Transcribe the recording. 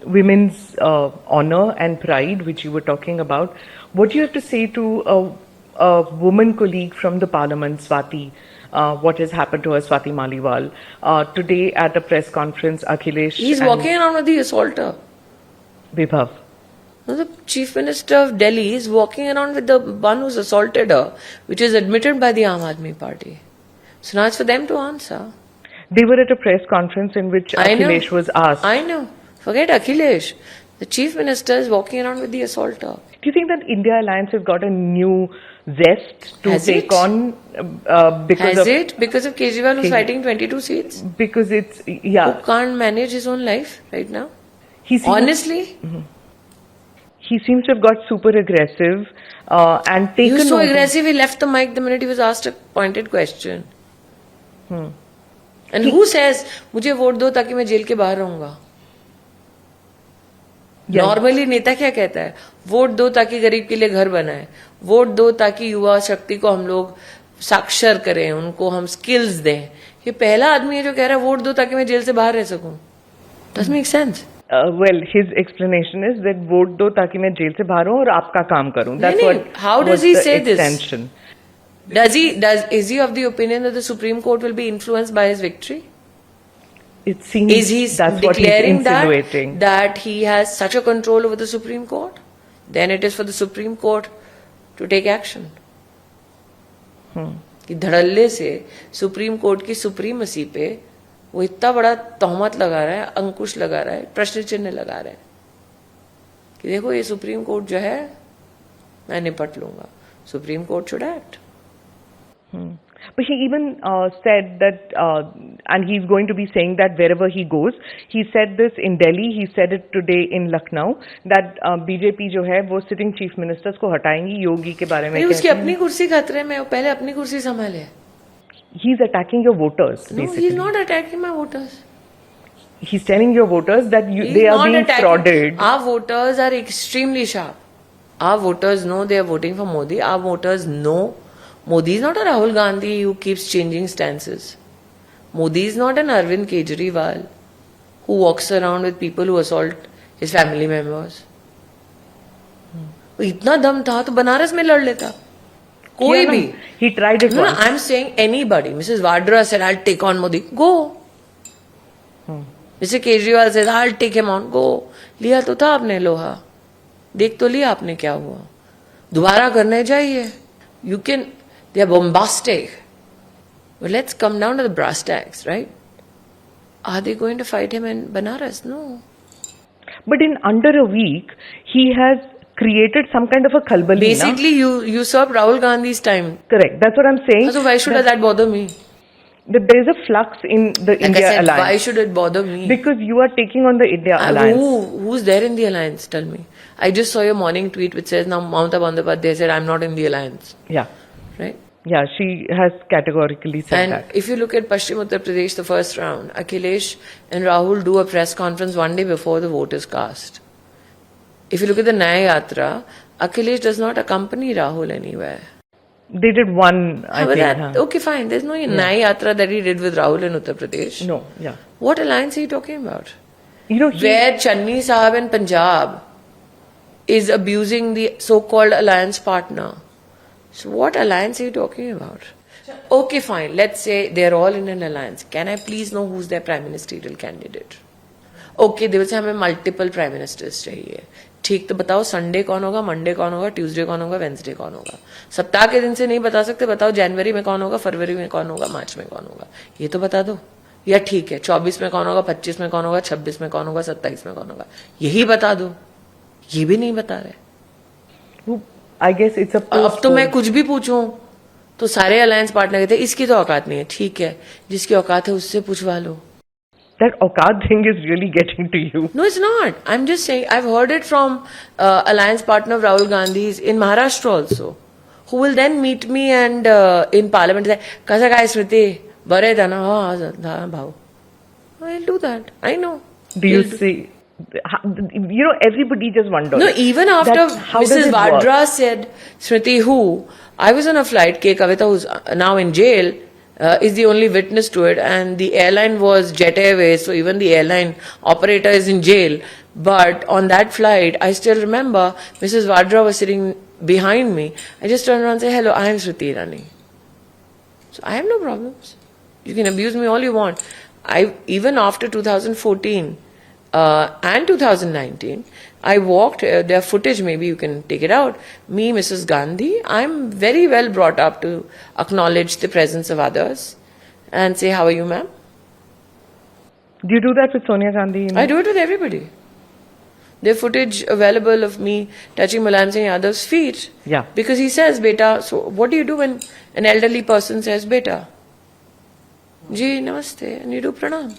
women's honor and pride, which you were talking about. What do you have to say to a woman colleague from the parliament, Swati? What has happened to her, Swati Maliwal? Today at a press conference, Akhilesh... He's walking around with the assaulter. Vibhav. No, the Chief Minister of Delhi is walking around with the one who's assaulted her, which is admitted by the Aam Aadmi Party. So now it's for them to answer. They were at a press conference in which Akhilesh was asked. I know. Forget Akhilesh. The Chief Minister is walking around with the assaulter. Do you think that India Alliance has got a new zest to take on because Has it? Because of Kejriwal who's fighting 22 seats? Because it's, yeah. Who can't manage his own life right now? Honestly? He seems to have got super aggressive and taken... He was so aggressive, he left the mic the minute he was asked a pointed question. And who says, मुझे vote दो ताकि मैं jail के बाहर रहूंगा? Normally नेता क्या कहता है? वोट दो ताकि गरीब के लिए घर बनाए, वोट दो ताकि युवा शक्ति को हम लोग साक्षर करें, उनको हम स्किल्स दें. ये पहला आदमी है जो कह रहा है वोट दो ताकि मैं जेल से बाहर रह सकूं. Does make sense? Well, his explanation is that vote दो ताकि मैं जेल से बाहर हूं और आपका काम करूं. That's what. How does he say extension. this? Is he of the opinion that the Supreme Court will be influenced by his victory? It seems that's what he's insinuating. That he has such a control over the Supreme Court? Then it is for the Supreme Court to take action. कि धड़ल्ले से supreme court की supremacy पे वो इतना बड़ा तोहमत लगा रहा है, अंकुश लगा रहा है, प्रश्न चिन्ह लगा रहा है कि देखो ये सुप्रीम कोर्ट जो है मैं निपट लूंगा. Supreme court should act. But he even said that, and he's going to be saying that wherever he goes. He said this in Delhi, he said it today in Lucknow, that BJP जो है वो sitting chief ministers को हटाएंगी. योगी के बारे में नहीं, उसकी अपनी कुर्सी खतरे में, पहले अपनी कुर्सी संभाले. He's attacking your voters, basically. No, he's not attacking my voters. He's telling your voters that they are being frauded. Our voters are extremely sharp. Our voters know they are voting for Modi. Our voters know Modi is not a Rahul Gandhi who keeps changing stances. Modi is not an Arvind Kejriwal who walks around with people who assault his family members. इतना दम था तो बनारस में लड़ लेता कोई भी. He tried it. No, I'm saying anybody. Mrs. Vadra said, "I'll take on Modi." Go. Mr. Kejriwal says, "I'll take him on." Go. लिया तो था आपने लोहा. देख तो लिया आपने क्या हुआ. दोबारा करने जाइए. You can. They are bombastic. But let's come down to the brass tacks, right? Are they going to fight him in Banaras? No. But in under a week, he has created some kind of a khalbali. Basically, you usurp Rahul Gandhi's time. Correct. That's what I'm saying. So why should that bother me? That there is a flux in the India alliance. Why should it bother me? Because you are taking on the India alliance. Who's there in the alliance? Tell me. I just saw your morning tweet which says now Mamata Bandyopadhyay said I'm not in the alliance. Yeah. Right? Yeah, she has categorically said that. And if you look at Paschim Uttar Pradesh, the first round, Akhilesh and Rahul do a press conference one day before the vote is cast. If you look at the Nyaya Yatra, Akhilesh does not accompany Rahul anywhere. They did one, I think. Okay, fine. There's no Nyaya Yatra that he did with Rahul in Uttar Pradesh. No, yeah. What alliance are you talking about? You know, where Channi Sahab in Punjab is abusing the so-called alliance partner. So what alliance are you talking about? Okay, fine. Let's say they're all in an alliance. Can I please know who's their prime ministerial candidate? Okay, they will say हमें multiple prime ministers चाहिए. ठीक, तो बताओ Sunday कौन होगा, Monday कौन होगा, Tuesday कौन होगा, वेंसडे कौन होगा. सप्ताह के दिन से नहीं बता सकते. बताओ जनवरी में कौन होगा, फरवरी में कौन होगा, मार्च में कौन होगा. ये तो बता दो. या ठीक है 24 में कौन होगा, 25 में कौन होगा, 26 में कौन होगा, 27 में कौन होगा. यही बता दो. ये भी नहीं बता रहे. I guess it's a अब तो मैं कुछ भी पूछूं तो सारे अलायंस पार्टनर कहते हैं इसकी तो औकात नहीं है. ठीक है, जिसकी औकात है उससे पूछवा लो. That औकात thing is really getting to you. No, it's not. I'm just saying, I've heard it from alliance partner of Rahul Gandhi's in Maharashtra also, who will then meet me and in parliament say, "Kasa काय Smriti, बरे था ना?" "हाँ भाव." I'll do that. I know. Do you see? You know, everybody just wonders. No, even after Mrs. Vadra said, "Smriti, who?" I was on a flight, K. Kavita, who's now in jail, is the only witness to it, and the airline was Jet Airways, so even the airline operator is in jail. But on that flight, I still remember Mrs. Vadra was sitting behind me. I just turned around and said, "Hello, I am Shruti Irani." So I have no problems. You can abuse me all you want. Even after 2014 and 2019, I walked, there footage, maybe you can take it out, me, Mrs. Gandhi, I'm very well brought up to acknowledge the presence of others and say, "How are you, ma'am?" Do you do that with Sonia Gandhi? I do it with everybody. There's footage available of me touching Mulayam Singh Yadav's feet. Yeah. Because he says, "Beta." So what do you do when an elderly person says, "Beta"? Ji, namaste, and you do pranam.